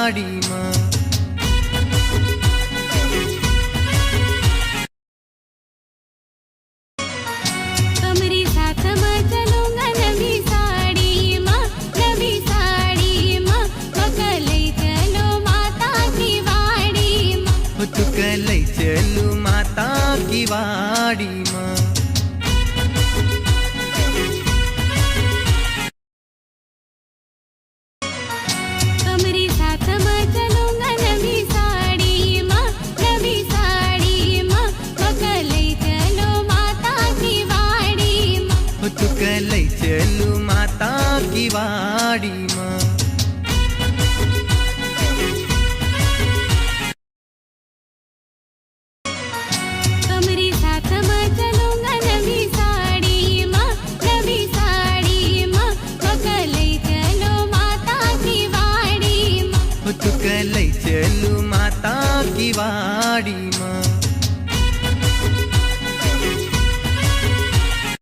वाड़ी माँ। तमरी साथ में चलूंगा नवी साड़ी माँ, नवी साड़ी माँ। पकलई चलो माता की वाड़ी माँ, तुकलई चलू माता की वाड़ी माँ। तमरी साथ में चलूंगा नवी साड़ी माँ, नवी साड़ी माँ। पकलई चलो माता की वाड़ी माँ, तुकलई चलू माता की वाड़ी माँ। तमरी साथ में चलूंगा नवी साड़ी माँ, नवी साड़ी माँ। पकलई चलो माता की वाड़ी माँ, तुकलई चलू माता की वाड़ी माँ।